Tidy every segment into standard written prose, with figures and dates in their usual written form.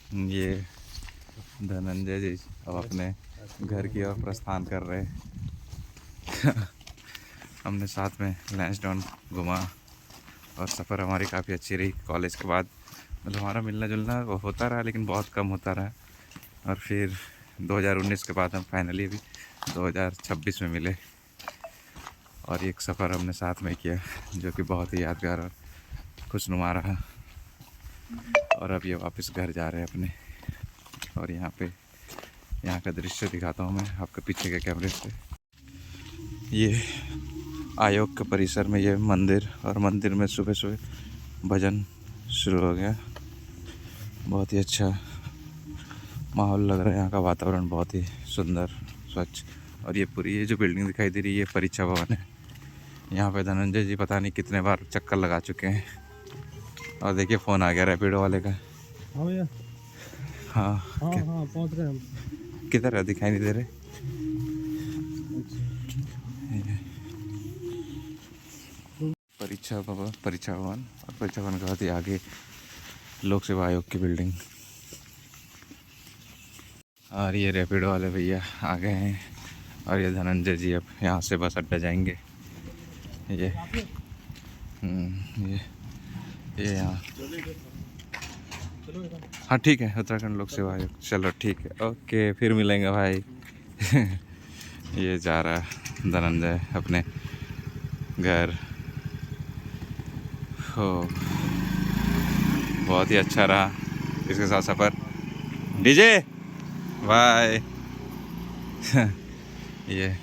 ये धनंजय जी अब अपने घर की ओर प्रस्थान कर रहे हैं। हमने साथ में लैंसडाउन घुमा और सफ़र हमारी काफ़ी अच्छी रही। कॉलेज के बाद मतलब हमारा मिलना जुलना होता रहा, लेकिन बहुत कम होता रहा। और फिर 2019 के बाद हम फाइनली अभी 2026 में मिले और एक सफ़र हमने साथ में किया जो कि बहुत ही यादगार और खुशनुमा रहा। और अब ये वापस घर जा रहे हैं अपने। और यहाँ का दृश्य दिखाता हूँ मैं आपके पीछे के कैमरे से। ये आयोग के परिसर में ये मंदिर, और मंदिर में सुबह सुबह भजन शुरू हो गया। बहुत ही अच्छा माहौल लग रहा है। यहाँ का वातावरण बहुत ही सुंदर, स्वच्छ। और ये जो बिल्डिंग दिखाई दे रही है, ये परीक्षा भवन है। यहाँ पे धनंजय जी पता नहीं कितने बार चक्कर लगा चुके हैं। और देखिए फ़ोन आ गया रैपिडो वाले का। हाँ भैया। हाँ हाँ पहुँच रहे हैं हम। किधर है, दिखाई नहीं दे रहे। परीक्षा भवन और परीक्षा भवन के बाद ही आगे लोक सेवा आयोग की बिल्डिंग। और ये रैपिडो वाले भैया आ गए हैं। और ये धनंजय जी अब यहाँ से बस अड्डा जाएंगे। ये ये यहाँ। हाँ ठीक है, उत्तराखंड लोक सेवा आयोग। चलो ठीक है, ओके, फिर मिलेंगे भाई। ये जा रहा है धनंजय अपने घर। हो, बहुत ही अच्छा रहा इसके साथ सफ़र। DJ bye. ये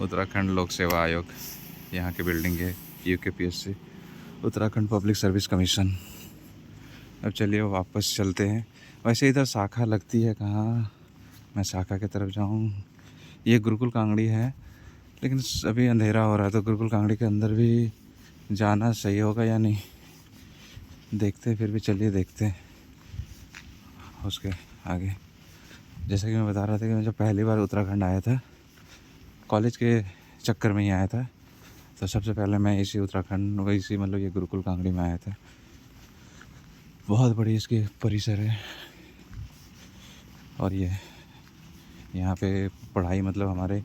उत्तराखंड लोक सेवा आयोग, यहाँ की बिल्डिंग है। UKPSC, Uttarakhand public service commission. अब चलिए वापस चलते हैं। वैसे इधर शाखा लगती है कहाँ, मैं शाखा की तरफ जाऊँ। ये गुरुकुल कांगड़ी है, लेकिन अभी अंधेरा हो रहा है तो गुरुकुल कांगड़ी के अंदर भी जाना सही होगा या नहीं, देखते हैं। फिर भी चलिए देखते हैं उसके आगे। जैसा कि मैं बता रहा था कि मैं जब पहली बार उत्तराखंड आया था, कॉलेज के चक्कर में ही आया था, तो सबसे पहले मैं इसी उत्तराखंड, इसी मतलब ये गुरुकुल कांगड़ी में आया था। बहुत बड़ी इसकी परिसर है। और ये यहाँ पे पढ़ाई मतलब हमारे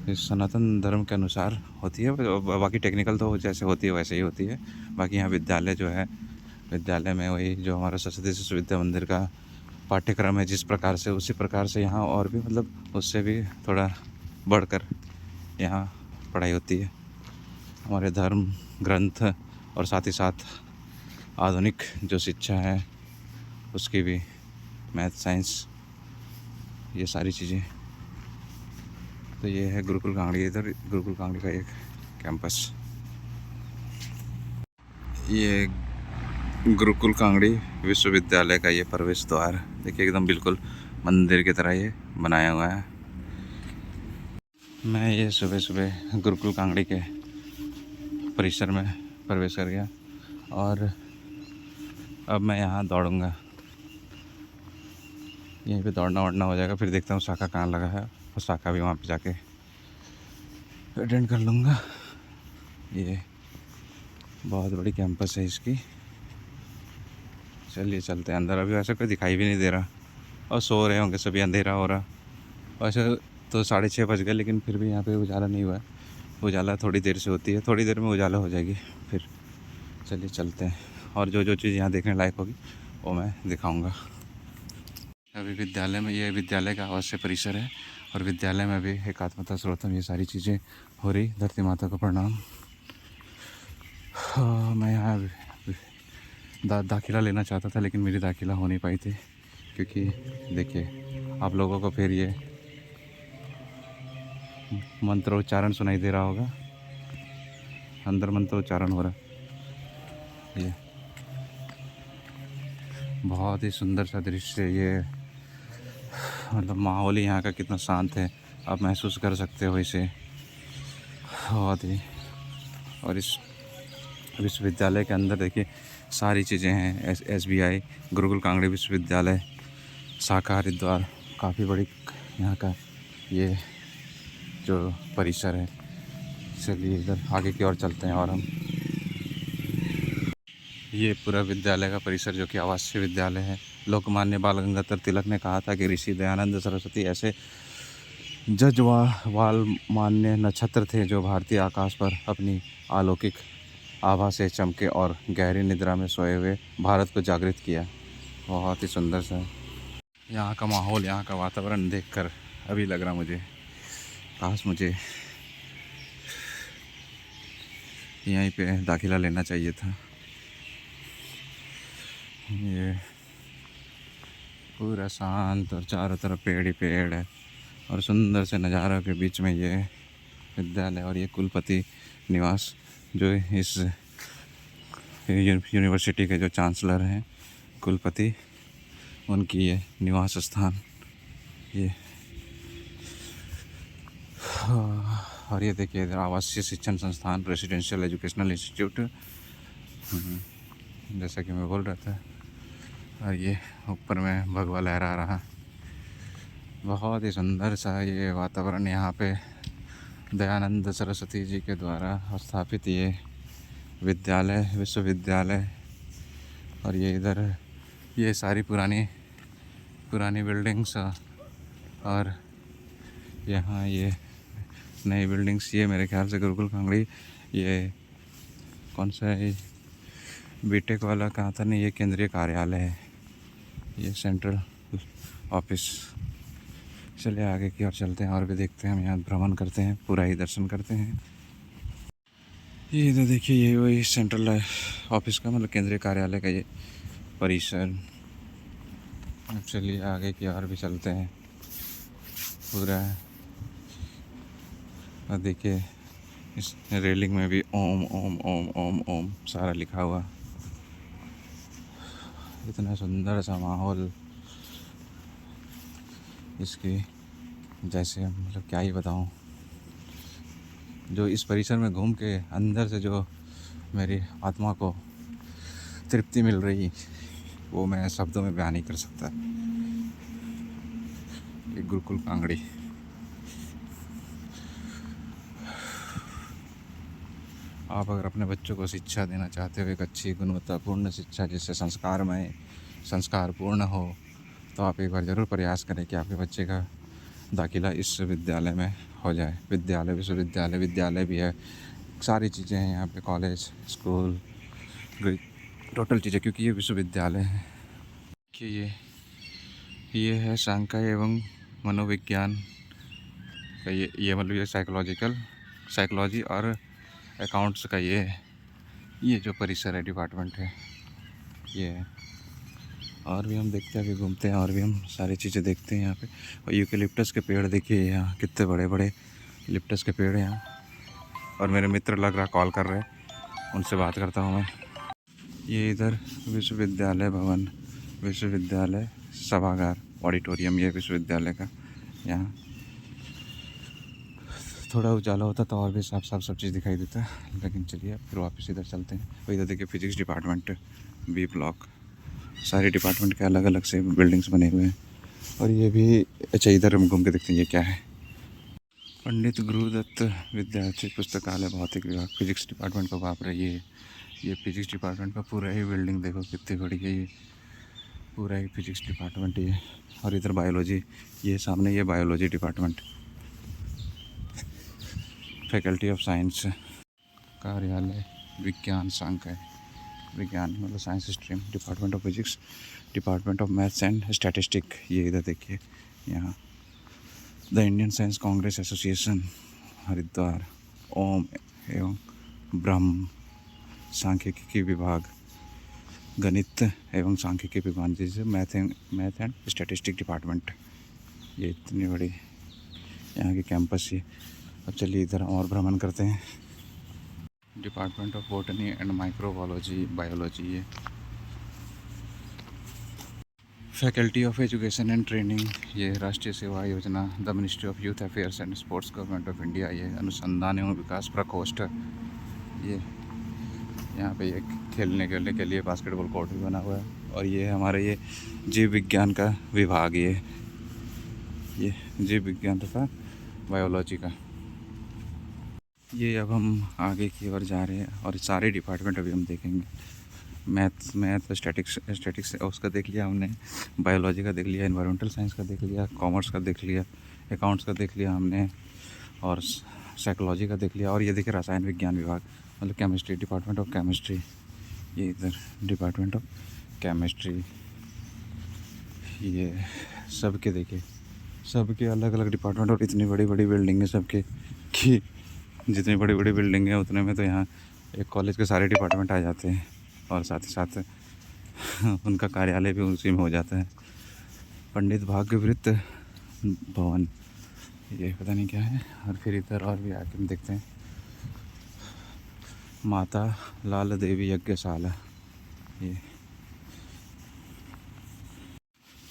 इस सनातन धर्म के अनुसार होती है। बाकी टेक्निकल तो जैसे होती है वैसे ही होती है। बाकी यहाँ विद्यालय जो है, विद्यालय में वही जो हमारा सरस्वती शिशु विद्या मंदिर का पाठ्यक्रम है जिस प्रकार से, उसी प्रकार से यहाँ और भी मतलब उससे भी थोड़ा बढ़कर यहाँ पढ़ाई होती है। हमारे धर्म ग्रंथ और साथ ही साथ आधुनिक जो शिक्षा है उसकी भी, मैथ साइंस, ये सारी चीज़ें। तो ये है गुरुकुल कांगड़ी। इधर गुरुकुल कांगड़ी का एक कैंपस। ये गुरुकुल कांगड़ी विश्वविद्यालय का ये प्रवेश द्वार देखिए, एकदम बिल्कुल मंदिर की तरह ये बनाया हुआ है। मैं ये सुबह सुबह गुरुकुल कांगड़ी के परिसर में प्रवेश कर गया और अब मैं यहाँ दौड़ूँगा। यहीं पे दौड़ना वोड़ना हो जाएगा, फिर देखता हूँ शाखा कहाँ लगा है और शाखा भी वहाँ पे जाके अटेंड कर लूँगा। ये बहुत बड़ी कैंपस है इसकी। चलिए चलते हैं अंदर। अभी वैसे कोई दिखाई भी नहीं दे रहा और सो रहे होंगे सभी, अंधेरा हो रहा। वैसे तो 6:30 बज गए, लेकिन फिर भी यहाँ पे उजाला नहीं हुआ है। उजाला थोड़ी देर से होती है, थोड़ी देर में उजाला हो जाएगी फिर। चलिए चलते हैं और जो जो चीज़ यहाँ देखने लायक होगी वो मैं दिखाऊंगा। अभी विद्यालय में, ये विद्यालय का अवश्य परिसर है और विद्यालय में भी एकात्मता स्रोतम ये सारी चीज़ें हो रही। धरती माता को प्रणाम। मैं यहाँ दाखिला लेना चाहता था, लेकिन मेरी दाखिला हो नहीं पाई थी क्योंकि देखिए आप लोगों को फिर ये मंत्रोच्चारण सुनाई दे रहा होगा। अंदर मंत्रोच्चारण हो रहा है। ये बहुत ही सुंदर सा दृश्य है ये। मतलब माहौल ही यहाँ का कितना शांत है, आप महसूस कर सकते हो इसे बहुत ही। और इस विश्वविद्यालय के अंदर देखिए सारी चीज़ें हैं। SBI गुरुकुल कांगड़ी विश्वविद्यालय शाखा हरिद्वार, काफ़ी बड़ी यहाँ का ये जो परिसर है। चलिए इधर आगे की ओर चलते हैं और हम ये पूरा विद्यालय का परिसर जो कि आवासीय विद्यालय है। लोकमान्य बाल गंगाधर तिलक ने कहा था कि ऋषि दयानंद सरस्वती ऐसे जज्बावाल मान्य नक्षत्र थे जो भारतीय आकाश पर अपनी अलौकिक आभा से चमके और गहरी निद्रा में सोए हुए भारत को जागृत किया। बहुत ही सुंदर सा है यहाँ का माहौल, यहाँ का वातावरण देखकर अभी लग रहा मुझे काश मुझे यहीं पे दाखिला लेना चाहिए था। ये पूरा शांत और चारों तरफ पेड़ ही पेड़ है और सुंदर से नज़ारों के बीच में ये विद्यालय और ये कुलपति निवास जो इस यूनिवर्सिटी के जो चांसलर हैं कुलपति, उनकी ये निवास स्थान ये। और ये देखिए इधर आवासीय शिक्षण संस्थान रेसिडेंशियल एजुकेशनल इंस्टीट्यूट, जैसा कि मैं बोल रहा था। और ये ऊपर में भगवा लहरा रहा। बहुत ही सुंदर सा ये वातावरण यहाँ पे दयानंद सरस्वती जी के द्वारा स्थापित ये विद्यालय, विश्वविद्यालय। और ये इधर ये सारी पुरानी बिल्डिंग्स और यहाँ ये नई बिल्डिंग्स। ये मेरे ख्याल से गुरुकुल कांगड़ी ये कौन सा है बीटेक वाला कहा था नहीं, ये केंद्रीय कार्यालय है, ये सेंट्रल ऑफिस। चलिए आगे की ओर चलते हैं और भी देखते हैं। हम यहाँ भ्रमण करते हैं, पूरा ही दर्शन करते हैं। ये इधर देखिए ये वही सेंट्रल ऑफिस का मतलब केंद्रीय कार्यालय का ये परिसर। अब चलिए आगे की ओर भी चलते हैं पूरा। और देखिए इस रेलिंग में भी ओम ओम ओम ओम ओम सारा लिखा हुआ। इतना सुंदर सा माहौल इसकी, जैसे मतलब क्या ही बताऊं। जो इस परिसर में घूम के अंदर से जो मेरी आत्मा को तृप्ति मिल रही वो मैं शब्दों में बयान नहीं कर सकता। ये गुरुकुल कांगड़ी। आप अगर अपने बच्चों को शिक्षा देना चाहते हो, एक अच्छी गुणवत्तापूर्ण शिक्षा जिससे संस्कारपूर्ण हो, तो आप एक बार ज़रूर प्रयास करें कि आपके बच्चे का दाखिला इस विद्यालय में हो जाए। विद्यालय भी है, सारी चीज़ें हैं यहाँ पे, कॉलेज, स्कूल, टोटल चीज़ें, क्योंकि ये विश्वविद्यालय है। कि ये है सांख्य एवं मनोविज्ञान का ये मतलब ये साइकोलॉजी और अकाउंट्स का ये जो परिसर है, डिपार्टमेंट है ये है। और भी हम देखते हैं, अभी घूमते हैं और भी हम सारी चीज़ें देखते हैं यहाँ पे। और यूकेलिप्टस के पेड़ देखिए यहाँ कितने बड़े बड़े लिप्टस के पेड़ हैं यहाँ। और मेरे मित्र लग रहा कॉल कर रहे हैं, उनसे बात करता हूँ मैं। ये इधर विश्वविद्यालय भवन, विश्वविद्यालय सभागार, ऑडिटोरियम, ये विश्वविद्यालय का। यहाँ थोड़ा उजाला होता तो और भी साफ सब चीज़ दिखाई देता है, लेकिन चलिए फिर वापस इधर चलते हैं। और इधर देखिए फिजिक्स डिपार्टमेंट, बी ब्लॉक, सारे डिपार्टमेंट के अलग अलग से बिल्डिंग्स बने हुए हैं। और ये भी अच्छा, इधर हम घूम के देखते हैं ये क्या है। पंडित गुरुदत्त विद्यार्थी पुस्तकालय, भौतिक विभाग, फिजिक्स डिपार्टमेंट का। बाप रे, ये फिजिक्स डिपार्टमेंट का पूरा ही बिल्डिंग देखो कितनी बड़ी है ये, पूरा ही फिजिक्स डिपार्टमेंट ये। और इधर बायोलॉजी, ये सामने ये biology department, faculty of science कार्यालय, विज्ञान संकाय, विज्ञान मतलब science stream, department of physics, department of maths and statistic. ये इधर देखिए यहाँ the Indian science congress association Haridwar, ओम एवं ब्रह्म, सांख्यिकी विभाग, गणित एवं सांख्यिकी विभाग, जैसे मैथ एंड स्टैटिस्टिक डिपार्टमेंट। ये इतनी बड़ी यहाँ की कैंपस ही। अब चलिए इधर और भ्रमण करते हैं। Department of botany and microbiology, biology, ये faculty of education and training, ये राष्ट्रीय सेवा योजना, the ministry of youth affairs and sports, government of India, ये अनुसंधान एवं विकास प्रकोष्ठ। ये यहाँ पे ये खेलने के लिए बास्केटबॉल कोर्ट भी बना हुआ है। और ये हमारे ये जीव विज्ञान का विभाग, ये जीव विज्ञान तथा बायोलॉजी का। ये अब हम आगे की ओर जा रहे हैं और सारे डिपार्टमेंट अभी हम देखेंगे। मैथ स्टैटिक्स उसका देख लिया हमने, बायोलॉजी का देख लिया, एनवायरमेंटल साइंस का देख लिया, कॉमर्स का देख लिया, अकाउंट्स का देख लिया हमने, और साइकोलॉजी का देख लिया। और ये देखिए रसायन विज्ञान विभाग, मतलब केमिस्ट्री, डिपार्टमेंट ऑफ केमिस्ट्री। ये इधर डिपार्टमेंट ऑफ केमिस्ट्री। ये सबके देखिए, सबके अलग अलग डिपार्टमेंट, और इतनी बड़ी बड़ी बिल्डिंग है सबके कि जितनी बड़ी बड़ी बिल्डिंग है उतने में तो यहाँ एक कॉलेज के सारे डिपार्टमेंट आ जाते हैं, और साथ ही साथ उनका कार्यालय भी उसी में हो जाता है। पंडित भाग्यवृत्त भवन, ये पता नहीं क्या है। और फिर इधर और भी आके हम देखते हैं, माता लाल देवी यज्ञशाला।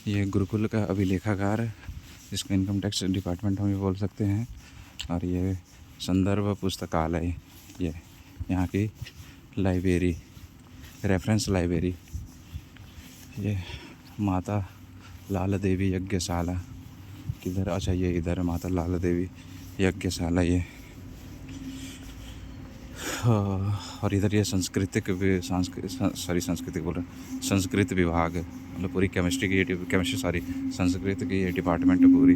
ये गुरुकुल का अभिलेखागार है, जिसको इनकम टैक्स डिपार्टमेंट हम भी बोल सकते हैं। और ये संदर्भ पुस्तकालय, ये यहाँ की लाइब्रेरी, रेफरेंस लाइब्रेरी। ये माता लाल देवी यज्ञशाला किधर, अच्छा ये इधर माता लाल देवी यज्ञशाला ये। और इधर ये संस्कृत विभाग, मतलब पूरी केमिस्ट्री की संस्कृत की ये डिपार्टमेंट है पूरी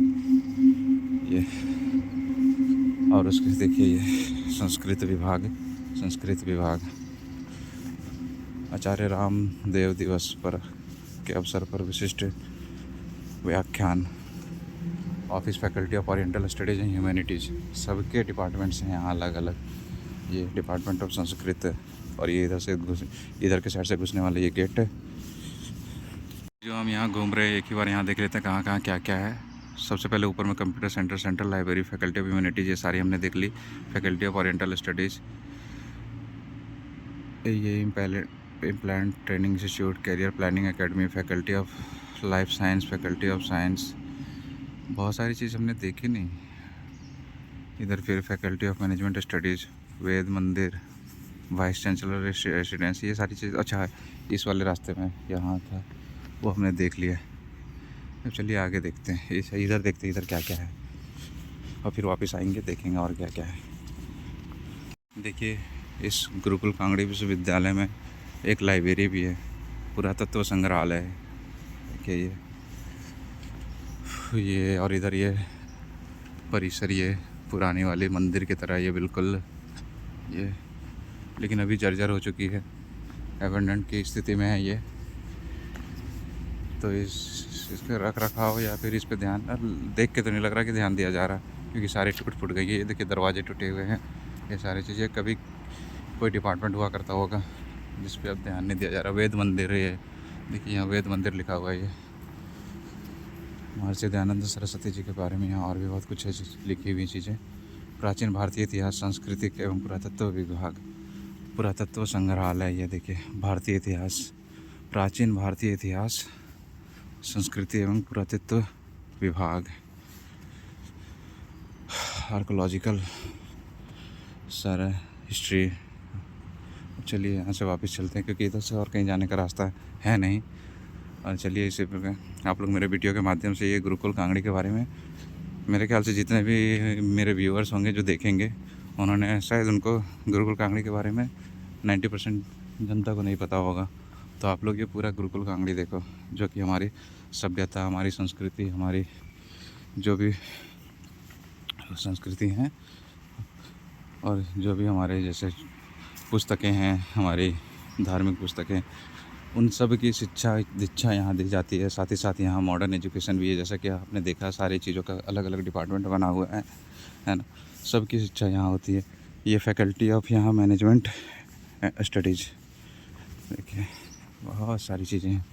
ये। और उसके देखिए ये संस्कृत विभाग आचार्य रामदेव दिवस के अवसर पर विशिष्ट व्याख्यान, office faculty of oriental studies and humanities. सबके डिपार्टमेंट्स हैं यहाँ अलग अलग। ये डिपार्टमेंट ऑफ संस्कृत है। और ये इधर के साइड से घुसने वाले ये गेट है। जो हम यहाँ घूम रहे हैं, एक ही बार यहाँ देख लेते हैं कहाँ कहाँ क्या क्या है। सबसे पहले ऊपर में computer centre, central library, faculty of humanities, ये सारी हमने देख ली। फैकल्टी ऑफ ओरिएंटल स्टडीज़, ये implant training institute, career planning academy, faculty of life science, faculty of science. बहुत सारी चीज़ हमने देखी नहीं। इधर फिर faculty of management studies, Ved Mandir, vice chancellor residency, ये सारी चीज़। अच्छा इस वाले रास्ते में यहाँ था, वो हमने देख लिया। अब चलिए आगे देखते हैं, इधर देखते हैं इधर क्या क्या है, और फिर वापस आएंगे देखेंगे और क्या क्या है। देखिए इस गुरुकुल कांगड़ी विश्वविद्यालय में एक लाइब्रेरी भी है, पुरातत्व संग्रहालय है। देखिए ये और इधर ये परिसर, ये पुरानी वाली मंदिर की तरह ये बिल्कुल ये, लेकिन अभी जर्जर हो चुकी है, एबंडेंट की स्थिति में है ये। तो इसके रख रखाव या फिर इस पे ध्यान देख के तो नहीं लग रहा कि ध्यान दिया जा रहा, क्योंकि सारे टूट फूट गई है। ये देखिए दरवाजे टूटे हुए हैं, ये सारी चीज़ें कभी कोई डिपार्टमेंट हुआ करता होगा जिस पे अब ध्यान नहीं दिया जा रहा। वेद मंदिर है ये, देखिए यहाँ वेद मंदिर लिखा हुआ है। ये महर्षि दयानंद सरस्वती जी के बारे में यहाँ और भी बहुत कुछ है लिखी हुई चीज़ें। प्राचीन भारतीय इतिहास, सांस्कृतिक एवं पुरातत्व विभाग, पुरातत्व संग्रहालय। ये देखिए भारतीय इतिहास, प्राचीन भारतीय इतिहास, संस्कृति एवं पुरातत्व विभाग, आर्कोलॉजिकल सारा हिस्ट्री। चलिए यहाँ से वापस चलते हैं, क्योंकि इधर से और कहीं जाने का रास्ता है नहीं। और चलिए इसे आप लोग मेरे वीडियो के माध्यम से ये गुरुकुल कांगड़ी के बारे में, मेरे ख्याल से जितने भी मेरे व्यूअर्स होंगे जो देखेंगे, उन्होंने शायद उनको गुरुकुल कांगड़ी के बारे में 90% जनता को नहीं पता होगा। तो आप लोग ये पूरा गुरुकुल कांगड़ी देखो, जो कि हमारी सभ्यता, हमारी संस्कृति, हमारी जो भी संस्कृति हैं, और जो भी हमारे जैसे पुस्तकें हैं, हमारी धार्मिक पुस्तकें, उन सब की शिक्षा दीक्षा यहाँ दी जाती है। साथ ही साथ यहाँ मॉडर्न एजुकेशन भी है, जैसा कि आपने देखा सारी चीज़ों का अलग अलग डिपार्टमेंट बना हुआ है ना। सबकी शिक्षा यहाँ होती है। ये फैकल्टी ऑफ यहाँ मैनेजमेंट स्टडीज़, देखिए बहुत सारी चीज़ें हैं।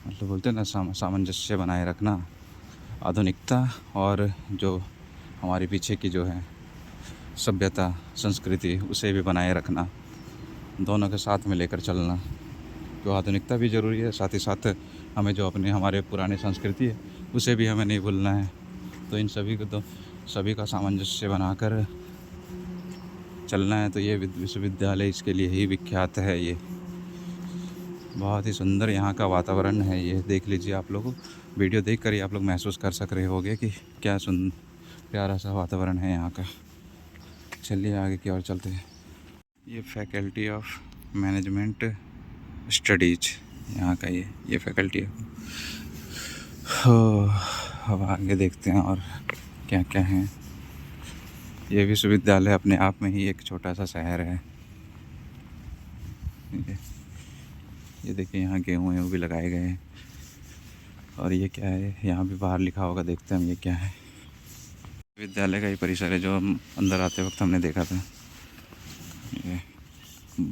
मतलब बोलते हैं ना सामंजस्य बनाए रखना, आधुनिकता और जो हमारे पीछे की जो है सभ्यता संस्कृति, उसे भी बनाए रखना, दोनों के साथ में लेकर चलना। तो आधुनिकता भी ज़रूरी है, साथ ही साथ हमें जो हमारे पुरानी संस्कृति है उसे भी हमें नहीं भूलना है। तो इन सभी का सामंजस्य बनाकर चलना है। तो ये विश्वविद्यालय इसके लिए ही विख्यात है। ये बहुत ही सुंदर यहाँ का वातावरण है। ये देख लीजिए, आप लोग वीडियो देख कर ही आप लोग महसूस कर सक रहे होंगे कि क्या प्यारा सा वातावरण है यहाँ का। चलिए आगे की ओर चलते हैं। ये फैकल्टी ऑफ मैनेजमेंट स्टडीज यहाँ का ये फैकल्टी है। अब आगे देखते हैं और क्या क्या है। ये विश्वविद्यालय अपने आप में ही एक छोटा सा शहर है। ये देखिए यहाँ गेहूँ भी लगाए गए हैं। और ये क्या है, यहाँ भी बाहर लिखा होगा, देखते हैं हम ये क्या है। विद्यालय का ही परिसर है जो हम अंदर आते वक्त हमने देखा था।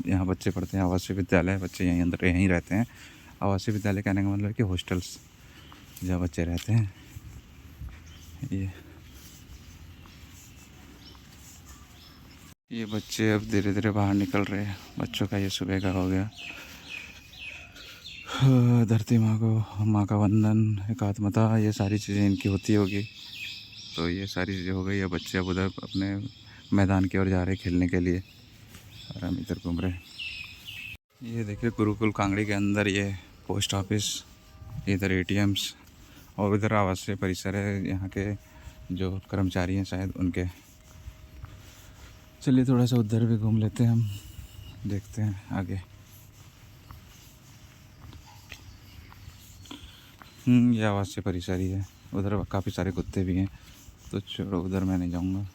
यहाँ बच्चे पढ़ते हैं, आवासीय विद्यालय, बच्चे यहीं अंदर यहीं रहते हैं। आवासीय विद्यालय कहने का मतलब है कि हॉस्टल्स जहाँ बच्चे रहते हैं। ये बच्चे अब धीरे धीरे बाहर निकल रहे हैं। बच्चों का ये सुबह का हो गया। धरती माँ का वंदन, एकात्मता, ये सारी चीज़ें इनकी होती होगी। तो ये सारी चीज़ें हो गई। अब बच्चे अब उधर अपने मैदान की ओर जा रहे खेलने के लिए और हम इधर घूम रहे। ये देखिए गुरुकुल कांगड़ी के अंदर ये पोस्ट ऑफिस, इधर एटीएम्स और इधर आवासीय परिसर है। यहाँ के जो कर्मचारी हैं शायद उनके। चलिए थोड़ा सा उधर भी घूम लेते हैं हम, देखते हैं आगे। ये आवासीय परिसर ही है। उधर काफ़ी सारे कुत्ते भी हैं, तो छोड़ो, उधर मैं नहीं जाऊँगा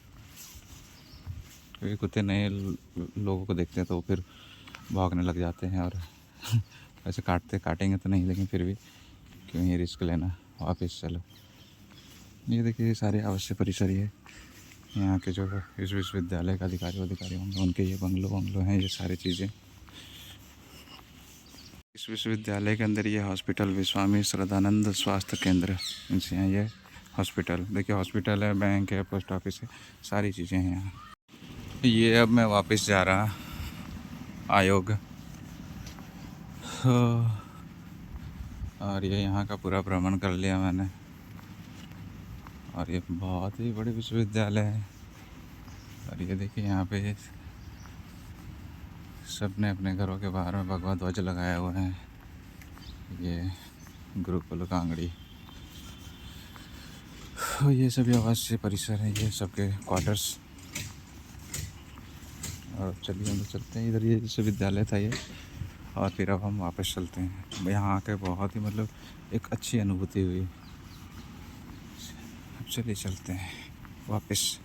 क्योंकि कुत्ते नए लोगों को देखते हैं तो फिर भागने लग जाते हैं। और वैसे काटेंगे तो नहीं, लेकिन फिर भी क्यों ही रिस्क लेना। वापस चलो। ये देखिए सारे आवासीय परिसर ही है। यहाँ के जो इस विश्वविद्यालय का अधिकारी होंगे उनके ये बंगलो हैं, ये सारी चीज़ें। इस विश्वविद्यालय के अंदर ये हॉस्पिटल विश्वामी श्रद्धानंद स्वास्थ्य केंद्र, इनसे यहाँ ये हॉस्पिटल, देखिए हॉस्पिटल है, बैंक है, पोस्ट ऑफिस है, सारी चीज़ें हैं यहाँ। ये अब मैं वापस जा रहा आयोग, और ये यहाँ का पूरा भ्रमण कर लिया मैंने। और ये बहुत ही बड़ी विश्वविद्यालय है। और ये देखिए यहाँ पे सब ने अपने घरों के बाहर में भगवा ध्वज लगाया हुआ है। ये गुरुकुल कांगड़ी, ये सभी आवासीय परिसर है, ये सबके क्वार्टर्स। और चलिए हम चलते हैं, इधर ये विश्वविद्यालय था ये। और फिर अब हम वापस चलते हैं। यहाँ आके बहुत ही मतलब एक अच्छी अनुभूति हुई। अब चलिए चलते हैं वापस।